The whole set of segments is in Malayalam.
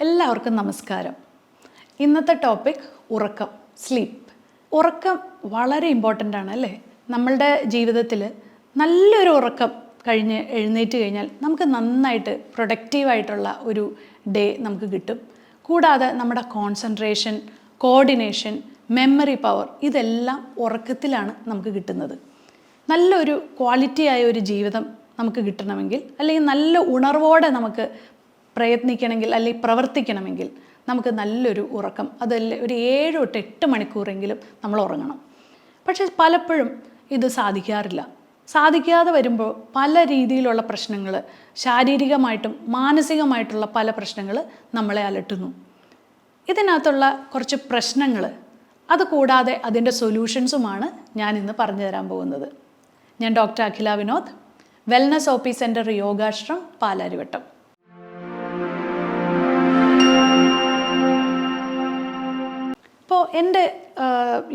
എല്ലാവർക്കും നമസ്കാരം. ഇന്നത്തെ ടോപ്പിക് ഉറക്കം, സ്ലീപ്പ്. ഉറക്കം വളരെ ഇമ്പോർട്ടൻ്റ് ആണ് അല്ലേ? നമ്മളുടെ ജീവിതത്തിൽ നല്ലൊരു ഉറക്കം കഴിഞ്ഞ് എഴുന്നേറ്റ് കഴിഞ്ഞാൽ നമുക്ക് നന്നായിട്ട് പ്രൊഡക്റ്റീവായിട്ടുള്ള ഒരു ഡേ നമുക്ക് കിട്ടും. കൂടാതെ നമ്മുടെ കോൺസെൻട്രേഷൻ, കോർഡിനേഷൻ, മെമ്മറി പവർ ഇതെല്ലാം ഉറക്കത്തിലാണ് നമുക്ക് കിട്ടുന്നത്. നല്ലൊരു ക്വാളിറ്റിയായ ഒരു ജീവിതം നമുക്ക് കിട്ടണമെങ്കിൽ, അല്ലെങ്കിൽ നല്ല ഉണർവോടെ നമുക്ക് പ്രയത്നിക്കണമെങ്കിൽ അല്ലെങ്കിൽ പ്രവർത്തിക്കണമെങ്കിൽ നമുക്ക് നല്ലൊരു ഉറക്കം, അതല്ല ഒരു 7 തൊട്ട് 8 മണിക്കൂറെങ്കിലും നമ്മൾ ഉറങ്ങണം. പക്ഷേ പലപ്പോഴും ഇത് സാധിക്കാതെ വരുമ്പോൾ പല രീതിയിലുള്ള പ്രശ്നങ്ങൾ, ശാരീരികമായിട്ടും മാനസികമായിട്ടുള്ള പല പ്രശ്നങ്ങൾ നമ്മളെ അലട്ടുന്നു. ഇതിനകത്തുള്ള കുറച്ച് പ്രശ്നങ്ങൾ, അതുകൂടാതെ അതിൻ്റെ സൊല്യൂഷൻസുമാണ് ഞാൻ ഇന്ന് പറഞ്ഞു തരാൻ പോകുന്നത്. ഞാൻ doctor Akhila Vinod, wellness OP centre Yogashram, Palarivattam. ഇപ്പോൾ എൻ്റെ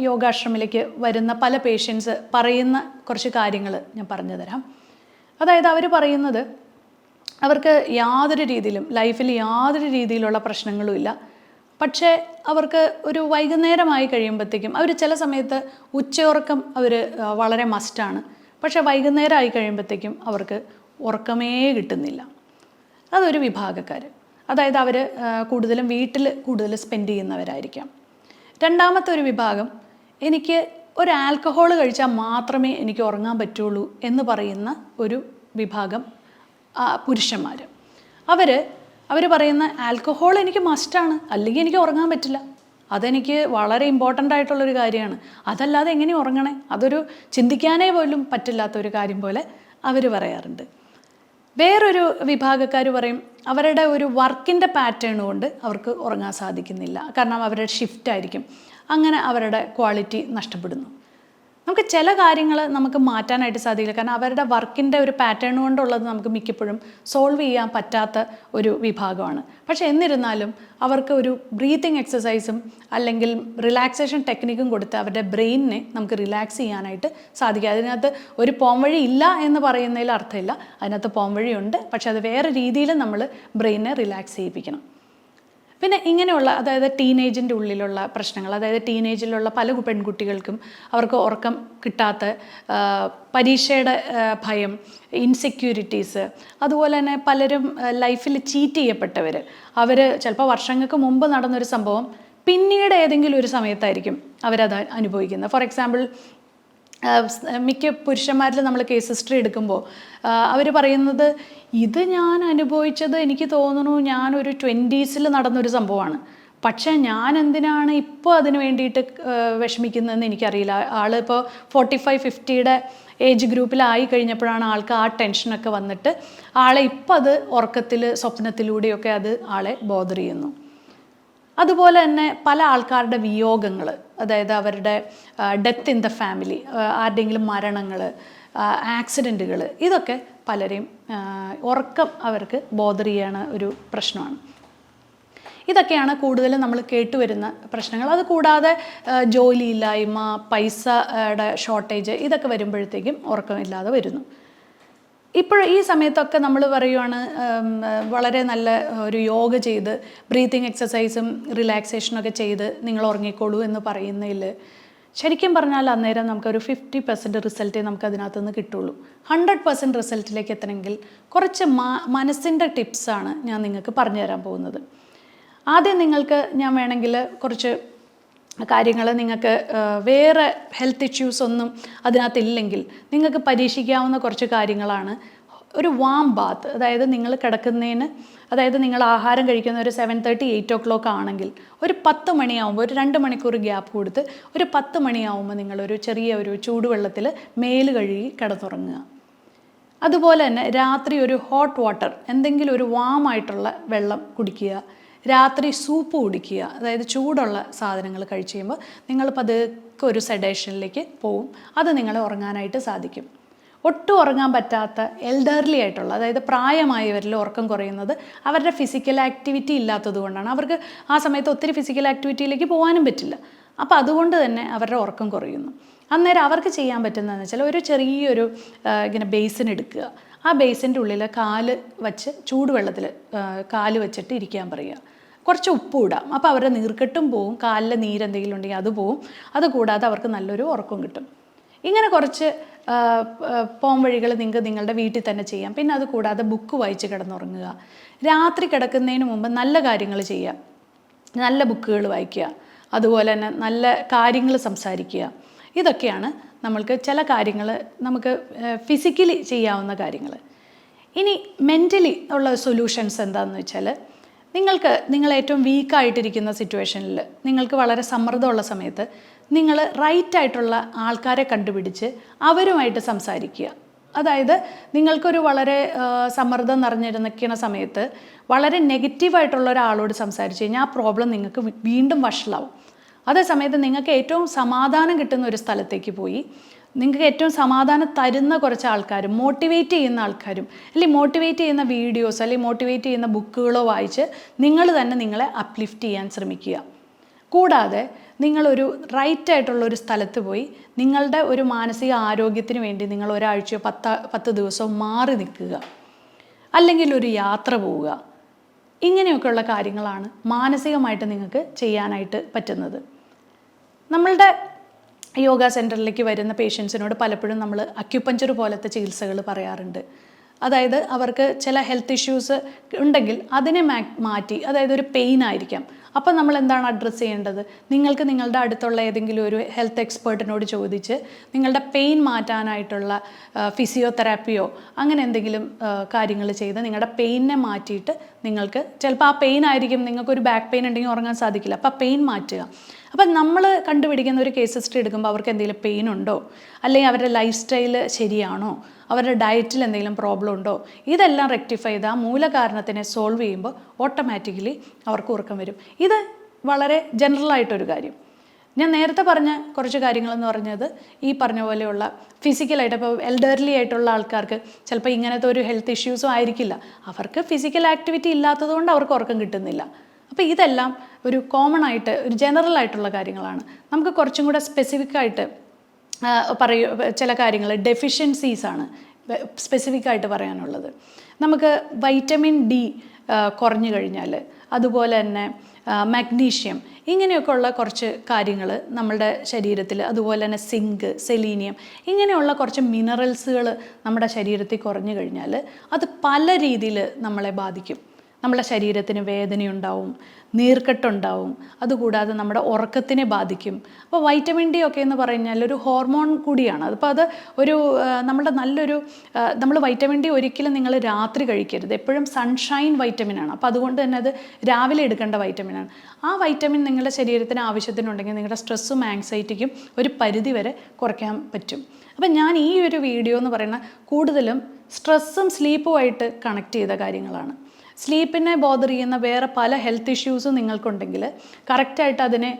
യോഗാശ്രമിലേക്ക് വരുന്ന പല പേഷ്യൻസ് പറയുന്ന കുറച്ച് കാര്യങ്ങൾ ഞാൻ പറഞ്ഞു തരാം. അതായത് അവർ പറയുന്നത്, അവർക്ക് യാതൊരു രീതിയിലും ലൈഫിൽ യാതൊരു രീതിയിലുള്ള പ്രശ്നങ്ങളുമില്ല. പക്ഷേ അവർക്ക് ഒരു വൈകുന്നേരമായി കഴിയുമ്പോഴത്തേക്കും അവർ ചില സമയത്ത് ഉച്ചയുറക്കം വളരെ മസ്റ്റാണ്. പക്ഷേ വൈകുന്നേരം ആയി കഴിയുമ്പോഴത്തേക്കും അവർക്ക് ഉറക്കമേ കിട്ടുന്നില്ല. അതൊരു വിഭാഗക്കാർ. അതായത് അവർ കൂടുതലും വീട്ടിൽ സ്പെൻഡ് ചെയ്യുന്നവരായിരിക്കാം. രണ്ടാമത്തെ ഒരു വിഭാഗം, എനിക്ക് ഒരു ആൽക്കഹോൾ കഴിച്ചാൽ മാത്രമേ എനിക്ക് ഉറങ്ങാൻ പറ്റുള്ളൂ എന്ന് പറയുന്ന ഒരു വിഭാഗം പുരുഷന്മാർ. അവർ പറയുന്ന ആൽക്കഹോൾ എനിക്ക് മസ്റ്റാണ്, അല്ലെങ്കിൽ എനിക്ക് ഉറങ്ങാൻ പറ്റില്ല, അതെനിക്ക് വളരെ ഇമ്പോർട്ടൻ്റ് ആയിട്ടുള്ളൊരു കാര്യമാണ്, അതല്ലാതെ എങ്ങനെ ഉറങ്ങണേ, അതൊരു ചിന്തിക്കാനേ പോലും പറ്റില്ലാത്തൊരു കാര്യം പോലെ അവർ പറയാറുണ്ട്. വേറൊരു വിഭാഗക്കാർ പറയും, അവരുടെ ഒരു വർക്കിൻ്റെ പാറ്റേൺ കൊണ്ട് അവർക്ക് ഉറങ്ങാൻ സാധിക്കുന്നില്ല, കാരണം അവരുടെ ഷിഫ്റ്റ് ആയിരിക്കും, അങ്ങനെ അവരുടെ ക്വാളിറ്റി നഷ്ടപ്പെടുന്നു. നമുക്ക് ചില കാര്യങ്ങൾ നമുക്ക് മാറ്റാനായിട്ട് സാധിക്കില്ല, കാരണം അവരുടെ വർക്കിൻ്റെ ഒരു പാറ്റേൺ കൊണ്ടുള്ളത് നമുക്ക് മിക്കപ്പോഴും സോൾവ് ചെയ്യാൻ പറ്റാത്ത ഒരു വിഭാഗമാണ്. പക്ഷേ എന്നിരുന്നാലും അവർക്ക് ഒരു ബ്രീത്തിങ് എക്സസൈസും അല്ലെങ്കിൽ റിലാക്സേഷൻ ടെക്നിക്കും കൊടുത്ത് അവരുടെ ബ്രെയിനിനെ നമുക്ക് റിലാക്സ് ചെയ്യാനായിട്ട് സാധിക്കും. അതിനകത്ത് ഒരു പോംവഴി ഇല്ല എന്ന് പറയുന്നതിൽ അർത്ഥമില്ല, അതിനകത്ത് പോംവഴിയുണ്ട്. പക്ഷേ അത് വേറെ രീതിയിൽ നമ്മൾ ബ്രെയിനിനെ റിലാക്സ് ചെയ്യിപ്പിക്കണം. പിന്നെ ഇങ്ങനെയുള്ള, അതായത് ടീനേജിൻ്റെ ഉള്ളിലുള്ള പ്രശ്നങ്ങൾ, അതായത് ടീനേജിലുള്ള പല പെൺകുട്ടികൾക്കും അവർക്ക് ഉറക്കം കിട്ടാത്ത, പരീക്ഷയുടെ ഭയം, ഇൻസെക്യൂരിറ്റീസ്, അതുപോലെ തന്നെ പലരും ലൈഫിൽ ചീറ്റ് ചെയ്യപ്പെട്ടവർ, അവർ ചിലപ്പോൾ വർഷങ്ങൾക്ക് മുമ്പ് നടന്നൊരു സംഭവം പിന്നീട് ഏതെങ്കിലും ഒരു സമയത്തായിരിക്കും അവരത് അനുഭവിക്കുന്നത്. ഫോർ എക്സാമ്പിൾ, മിക്ക പുരുഷന്മാരിൽ നമ്മൾ കേസ് ഹിസ്റ്ററി എടുക്കുമ്പോൾ അവർ പറയുന്നത്, ഇത് ഞാൻ അനുഭവിച്ചത് എനിക്ക് തോന്നുന്നു ഞാനൊരു 20s നടന്നൊരു സംഭവമാണ്, പക്ഷേ ഞാൻ എന്തിനാണ് ഇപ്പോൾ അതിന് വേണ്ടിയിട്ട് വിഷമിക്കുന്നതെന്ന് എനിക്കറിയില്ല. ആളിപ്പോൾ 45-50 ഏജ് ഗ്രൂപ്പിലായി കഴിഞ്ഞപ്പോഴാണ് ആൾക്ക് ആ ടെൻഷനൊക്കെ വന്നിട്ട് ആളെ ഇപ്പം അത് ഉറക്കത്തിൽ, സ്വപ്നത്തിലൂടെയൊക്കെ അത് ആളെ ബോദർ ചെയ്യുന്നു. അതുപോലെ തന്നെ പല ആൾക്കാരുടെ വിയോഗങ്ങൾ, അതായത് അവരുടെ ഡെത്ത് ഇൻ ദ ഫാമിലി, ആരുടെയെങ്കിലും മരണങ്ങൾ, ആക്സിഡൻറ്റുകൾ, ഇതൊക്കെ പലരെയും ഉറക്കം അവർക്ക് ബോദർ ചെയ്യണ ഒരു പ്രശ്നമാണ്. ഇതൊക്കെയാണ് കൂടുതലും നമ്മൾ കേട്ടുവരുന്ന പ്രശ്നങ്ങൾ. അതുകൂടാതെ ജോലിയില്ലായ്മ, പൈസയുടെ ഷോർട്ടേജ്, ഇതൊക്കെ വരുമ്പോഴത്തേക്കും ഉറക്കമില്ലാതെ വരുന്നു. ഇപ്പോൾ ഈ സമയത്തൊക്കെ നമ്മൾ പറയുവാണ്, വളരെ നല്ല ഒരു യോഗ ചെയ്ത് ബ്രീത്തിങ് എക്സസൈസും റിലാക്സേഷനൊക്കെ ചെയ്ത് നിങ്ങൾ ഉറങ്ങിക്കോളൂ എന്ന് പറയുന്നതിൽ ശരിക്കും പറഞ്ഞാൽ അന്നേരം നമുക്കൊരു 50% റിസൾട്ടേ നമുക്ക് അതിനകത്ത് നിന്ന് കിട്ടുള്ളൂ. 100% റിസൾട്ടിലേക്ക് എത്തണമെങ്കിൽ കുറച്ച് മനസ്സിൻ്റെ ടിപ്സാണ് ഞാൻ നിങ്ങൾക്ക് പറഞ്ഞു തരാൻ പോകുന്നത്. ആദ്യം നിങ്ങൾക്ക് ഞാൻ വേണമെങ്കിൽ കുറച്ച് കാര്യങ്ങൾ, നിങ്ങൾക്ക് വേറെ ഹെൽത്ത് ഇഷ്യൂസ് ഒന്നും അതിനകത്തില്ലെങ്കിൽ നിങ്ങൾക്ക് പരീക്ഷിക്കാവുന്ന കുറച്ച് കാര്യങ്ങളാണ്. ഒരു വാം ബാത്ത്, അതായത് നിങ്ങൾ കിടക്കുന്നതിന്, അതായത് നിങ്ങൾ ആഹാരം കഴിക്കുന്ന ഒരു 7:30-8 o'clock ആണെങ്കിൽ ഒരു 10 മണിയാവുമ്പോൾ, ഒരു 2 മണിക്കൂർ ഗ്യാപ്പ് കൊടുത്ത് ഒരു 10 മണിയാവുമ്പോൾ നിങ്ങളൊരു ചെറിയ ചൂടുവെള്ളത്തിൽ മേല് കഴുകി കിടന്നുറങ്ങുക. അതുപോലെ തന്നെ രാത്രി ഒരു ഹോട്ട് വാട്ടർ, എന്തെങ്കിലും ഒരു വാമായിട്ടുള്ള വെള്ളം കുടിക്കുക. രാത്രി സൂപ്പ് കുടിക്കുക, അതായത് ചൂടുള്ള സാധനങ്ങൾ കഴിച്ച് കഴിയുമ്പോൾ നിങ്ങൾ പതുക്കെ ഒരു സെഡേഷനിലേക്ക് പോവും. അത് നിങ്ങളെ ഉറങ്ങാനായിട്ട് സാധിക്കും. ഒട്ടും ഉറങ്ങാൻ പറ്റാത്ത എൽഡർലി ആയിട്ടുള്ള, അതായത് പ്രായമായവരിൽ ഉറക്കം കുറയുന്നത് അവരുടെ ഫിസിക്കൽ ആക്ടിവിറ്റി ഇല്ലാത്തത് കൊണ്ടാണ്. അവർക്ക് ആ സമയത്ത് ഒത്തിരി ഫിസിക്കൽ ആക്ടിവിറ്റിയിലേക്ക് പോകാനും പറ്റില്ല. അപ്പോൾ അതുകൊണ്ട് തന്നെ അവരുടെ ഉറക്കം കുറയുന്നു. അന്നേരം അവർക്ക് ചെയ്യാൻ പറ്റുന്നതെന്ന് വെച്ചാൽ ഒരു ചെറിയൊരു ഇങ്ങനെ ബേസിൻ എടുക്കുക. ആ ബേസിൻ്റെ ഉള്ളിൽ കാല് വച്ച് ചൂടുവെള്ളത്തിൽ കാല് വെച്ചിട്ട് ഇരിക്കാൻ പറയുക. കുറച്ച് ഉപ്പ് ഇടാം. അപ്പോൾ അവരുടെ നീർക്കെട്ടും പോവും, കാലിലെ നീരെന്തെങ്കിലും ഉണ്ടെങ്കിൽ അത് പോവും. അതുകൂടാതെ അവർക്ക് നല്ലൊരു ഉറക്കം കിട്ടും. ഇങ്ങനെ കുറച്ച് പോം വഴികൾ നിങ്ങൾക്ക് നിങ്ങളുടെ വീട്ടിൽ തന്നെ ചെയ്യാം. പിന്നെ അത് കൂടാതെ ബുക്ക് വായിച്ച് കിടന്നുറങ്ങുക. രാത്രി കിടക്കുന്നതിന് മുമ്പ് നല്ല കാര്യങ്ങൾ ചെയ്യുക, നല്ല ബുക്കുകൾ വായിക്കുക, അതുപോലെ തന്നെ നല്ല കാര്യങ്ങൾ സംസാരിക്കുക. ഇതൊക്കെയാണ് നമ്മൾക്ക് ചില കാര്യങ്ങൾ നമുക്ക് ഫിസിക്കലി ചെയ്യാവുന്ന കാര്യങ്ങൾ. ഇനി മെൻ്റലി ഉള്ള സൊല്യൂഷൻസ് എന്താണെന്ന് വെച്ചാൽ, നിങ്ങൾ ഏറ്റവും വീക്കായിട്ടിരിക്കുന്ന സിറ്റുവേഷനിൽ, നിങ്ങൾക്ക് വളരെ സമ്മർദ്ദമുള്ള സമയത്ത് നിങ്ങൾ റൈറ്റായിട്ടുള്ള ആൾക്കാരെ കണ്ടുപിടിച്ച് അവരുമായിട്ട് സംസാരിക്കുക. അതായത് നിങ്ങൾക്കൊരു വളരെ സമ്മർദ്ദം നിറഞ്ഞിരിക്കുന്ന സമയത്ത് വളരെ നെഗറ്റീവായിട്ടുള്ള ഒരാളോട് സംസാരിച്ച് കഴിഞ്ഞാൽ ആ പ്രോബ്ലം നിങ്ങൾക്ക് വീണ്ടും വഷളാവും. അതേസമയത്ത് നിങ്ങൾക്ക് ഏറ്റവും സമാധാനം കിട്ടുന്ന ഒരു സ്ഥലത്തേക്ക് പോയി നിങ്ങൾക്ക് ഏറ്റവും സമാധാനം തരുന്ന കുറച്ച് ആൾക്കാരും മോട്ടിവേറ്റ് ചെയ്യുന്ന ആൾക്കാരും, അല്ലെങ്കിൽ മോട്ടിവേറ്റ് ചെയ്യുന്ന വീഡിയോസ് അല്ലെങ്കിൽ മോട്ടിവേറ്റ് ചെയ്യുന്ന ബുക്കുകളോ വായിച്ച് നിങ്ങൾ തന്നെ നിങ്ങളെ അപ്ലിഫ്റ്റ് ചെയ്യാൻ ശ്രമിക്കുക. കൂടാതെ നിങ്ങളൊരു റൈറ്റായിട്ടുള്ള ഒരു സ്ഥലത്ത് പോയി നിങ്ങളുടെ ഒരു മാനസിക ആരോഗ്യത്തിന് വേണ്ടി നിങ്ങൾ ഒരാഴ്ചയോ 10 ദിവസമോ മാറി നിൽക്കുക, അല്ലെങ്കിൽ ഒരു യാത്ര പോവുക. ഇങ്ങനെയൊക്കെയുള്ള കാര്യങ്ങളാണ് മാനസികമായിട്ട് നിങ്ങൾക്ക് ചെയ്യാനായിട്ട് പറ്റുന്നത്. നമ്മളുടെ യോഗ സെൻറ്ററിലേക്ക് വരുന്ന പേഷ്യൻസിനോട് പലപ്പോഴും നമ്മൾ അക്യുപഞ്ചർ പോലത്തെ ചികിത്സകൾ പറയാറുണ്ട്. അതായത് അവർക്ക് ചില ഹെൽത്ത് ഇഷ്യൂസ് ഉണ്ടെങ്കിൽ അതിനെ മാറ്റി, അതായത് ഒരു പെയിൻ ആയിരിക്കാം, അപ്പോൾ നമ്മൾ എന്താണ് അഡ്രസ്സ് ചെയ്യേണ്ടത്? നിങ്ങൾക്ക് നിങ്ങളുടെ അടുത്തുള്ള ഏതെങ്കിലും ഒരു ഹെൽത്ത് എക്സ്പേർട്ടിനോട് ചോദിച്ച് നിങ്ങളുടെ പെയിൻ മാറ്റാനായിട്ടുള്ള ഫിസിയോതെറാപ്പിയോ അങ്ങനെ എന്തെങ്കിലും കാര്യങ്ങൾ ചെയ്ത് നിങ്ങളുടെ പെയിനെ മാറ്റിയിട്ട് നിങ്ങൾക്ക് ചിലപ്പോൾ ആ പെയിൻ ആയിരിക്കും, നിങ്ങൾക്കൊരു ബാക്ക് പെയിൻ ഉണ്ടെങ്കിൽ ഉറങ്ങാൻ സാധിക്കില്ല, അപ്പോൾ ആ പെയിൻ മാറ്റുക. അപ്പം നമ്മൾ കണ്ടുപിടിക്കുന്ന ഒരു കേസ് ഹിസ്റ്ററി എടുക്കുമ്പോൾ അവർക്ക് എന്തെങ്കിലും പെയിൻ ഉണ്ടോ, അല്ലെങ്കിൽ അവരുടെ ലൈഫ് സ്റ്റൈല് ശരിയാണോ, അവരുടെ ഡയറ്റിൽ എന്തെങ്കിലും പ്രോബ്ലം ഉണ്ടോ, ഇതെല്ലാം റെക്ടിഫൈ ചെയ്ത് ആ മൂലകാരണത്തിനെ സോൾവ് ചെയ്യുമ്പോൾ ഓട്ടോമാറ്റിക്കലി അവർക്ക് ഉറക്കം വരും. ഇത് വളരെ ജനറലായിട്ടൊരു കാര്യം. ഞാൻ നേരത്തെ പറഞ്ഞ കുറച്ച് കാര്യങ്ങളെന്ന് പറഞ്ഞത് ഈ പറഞ്ഞ പോലെയുള്ള ഫിസിക്കലായിട്ട്, ഇപ്പോൾ എൽഡർലി ആയിട്ടുള്ള ആൾക്കാർക്ക് ചിലപ്പോൾ ഇങ്ങനത്തെ ഒരു ഹെൽത്ത് ഇഷ്യൂസും ആയിരിക്കില്ല, അവർക്ക് ഫിസിക്കൽ ആക്ടിവിറ്റി ഇല്ലാത്തതുകൊണ്ട് അവർക്ക് ഉറക്കം കിട്ടുന്നില്ല. അപ്പോൾ ഇതെല്ലാം ഒരു കോമൺ ആയിട്ട് ഒരു ജനറൽ ആയിട്ടുള്ള കാര്യങ്ങളാണ്. നമുക്ക് കുറച്ചും കൂടെ സ്പെസിഫിക്കായിട്ട് ചില കാര്യങ്ങൾ ഡെഫിഷ്യൻസീസാണ് സ്പെസിഫിക്കായിട്ട് പറയാനുള്ളത്. നമുക്ക് വൈറ്റമിൻ ഡി കുറഞ്ഞു കഴിഞ്ഞാൽ, അതുപോലെ തന്നെ മഗ്നീഷ്യം, ഇങ്ങനെയൊക്കെ ഉള്ള കുറച്ച് കാര്യങ്ങൾ നമ്മുടെ ശരീരത്തിൽ, അതുപോലെ തന്നെ സിങ്ക്, സെലീനിയം, ഇങ്ങനെയുള്ള കുറച്ച് മിനറൽസുകൾ നമ്മുടെ ശരീരത്തിൽ കുറഞ്ഞു കഴിഞ്ഞാൽ അത് പല രീതിയിൽ നമ്മളെ ബാധിക്കും. നമ്മുടെ ശരീരത്തിന് വേദനയുണ്ടാവും, നീർക്കെട്ടുണ്ടാവും, അതുകൂടാതെ നമ്മുടെ ഉറക്കത്തിനെ ബാധിക്കും. അപ്പോൾ വൈറ്റമിൻ ഡി ഒക്കെ എന്ന് പറഞ്ഞാൽ ഒരു ഹോർമോൺ കൂടിയാണ്. അപ്പോൾ അത് ഒരു നമ്മുടെ നല്ലൊരു നമ്മൾ വൈറ്റമിൻ ഡി ഒരിക്കലും നിങ്ങൾ രാത്രി കഴിക്കരുത്, എപ്പോഴും സൺഷൈൻ വൈറ്റമിനാണ്. അപ്പോൾ അതുകൊണ്ട് തന്നെ അത് രാവിലെ എടുക്കേണ്ട വൈറ്റമിനാണ്. ആ വൈറ്റമിൻ നിങ്ങളുടെ ശരീരത്തിന് ആവശ്യത്തിനുണ്ടെങ്കിൽ നിങ്ങളുടെ സ്ട്രെസ്സും ആങ്സൈറ്റിക്കും ഒരു പരിധി വരെ കുറയ്ക്കാൻ പറ്റും. അപ്പം ഞാൻ ഈ ഒരു വീഡിയോ എന്ന് പറയുന്ന കൂടുതലും സ്ട്രെസ്സും സ്ലീപ്പുമായിട്ട് കണക്ട് ചെയ്ത കാര്യങ്ങളാണ്. സ്ലീപ്പിനെ ബോദർ ചെയ്യുന്ന വേറെ പല ഹെൽത്ത് ഇഷ്യൂസും നിങ്ങൾക്കുണ്ടെങ്കിൽ കറക്റ്റായിട്ട് അതിനെ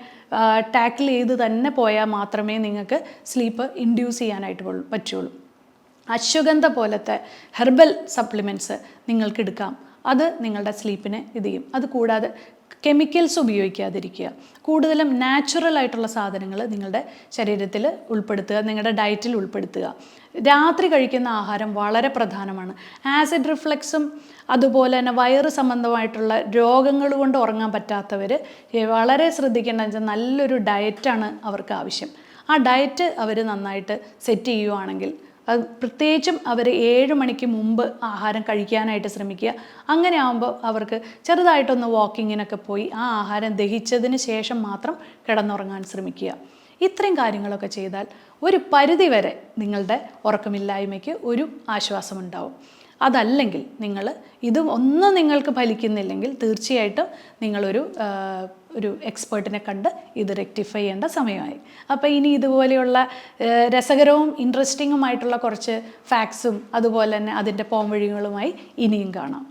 ടാക്കിൾ ചെയ്ത് തന്നെ പോയാൽ മാത്രമേ നിങ്ങൾക്ക് സ്ലീപ്പ് ഇൻഡ്യൂസ് ചെയ്യാനായിട്ട് പറ്റുള്ളൂ. അശ്വഗന്ധ പോലത്തെ ഹെർബൽ സപ്ലിമെൻറ്റ്സ് നിങ്ങൾക്ക് എടുക്കാം, അത് നിങ്ങളുടെ സ്ലീപ്പിനെ ഇത് ചെയ്യും. അതുകൂടാതെ കെമിക്കൽസ് ഉപയോഗിക്കാതിരിക്കുക, കൂടുതലും നാച്ചുറൽ ആയിട്ടുള്ള സാധനങ്ങൾ നിങ്ങളുടെ ശരീരത്തിൽ ഉൾപ്പെടുത്തുക, നിങ്ങളുടെ ഡയറ്റിൽ ഉൾപ്പെടുത്തുക. രാത്രി കഴിക്കുന്ന ആഹാരം വളരെ പ്രധാനമാണ്. ആസിഡ് റിഫ്ലക്സും അതുപോലെ തന്നെ വയറ് സംബന്ധമായിട്ടുള്ള രോഗങ്ങൾ കൊണ്ട് ഉറങ്ങാൻ പറ്റാത്തവർ വളരെ ശ്രദ്ധിക്കേണ്ടതെന്ന് വെച്ചാൽ നല്ലൊരു ഡയറ്റാണ് അവർക്ക് ആവശ്യം. ആ ഡയറ്റ് അവർ നന്നായിട്ട് സെറ്റ് ചെയ്യുകയാണെങ്കിൽ, അത് പ്രത്യേകിച്ചും അവർ 7 മണിക്ക് മുമ്പ് ആഹാരം കഴിക്കാനായിട്ട് ശ്രമിക്കുക. അങ്ങനെ ആകുമ്പോൾ അവർക്ക് ചെറുതായിട്ടൊന്ന് വാക്കിങ്ങിനൊക്കെ പോയി ആ ആഹാരം ദഹിച്ചതിന് ശേഷം മാത്രം കിടന്നുറങ്ങാൻ ശ്രമിക്കുക. ഇത്രയും കാര്യങ്ങളൊക്കെ ചെയ്താൽ ഒരു പരിധി വരെ നിങ്ങളുടെ ഉറക്കമില്ലായ്മയ്ക്ക് ഒരു ആശ്വാസമുണ്ടാവും. അതല്ലെങ്കിൽ ഒന്നും നിങ്ങൾക്ക് ഫലിക്കുന്നില്ലെങ്കിൽ തീർച്ചയായിട്ടും നിങ്ങളൊരു എക്സ്പേർട്ടിനെ കണ്ട് ഇത് റെക്ടിഫൈ ചെയ്യേണ്ട സമയമായി. അപ്പോൾ ഇനി ഇതുപോലെയുള്ള രസകരവും ഇൻട്രസ്റ്റിങ്ങുമായിട്ടുള്ള കുറച്ച് ഫാക്ട്സും അതുപോലെ തന്നെ അതിൻ്റെ പോംവഴികളുമായി ഇനിയും കാണാം.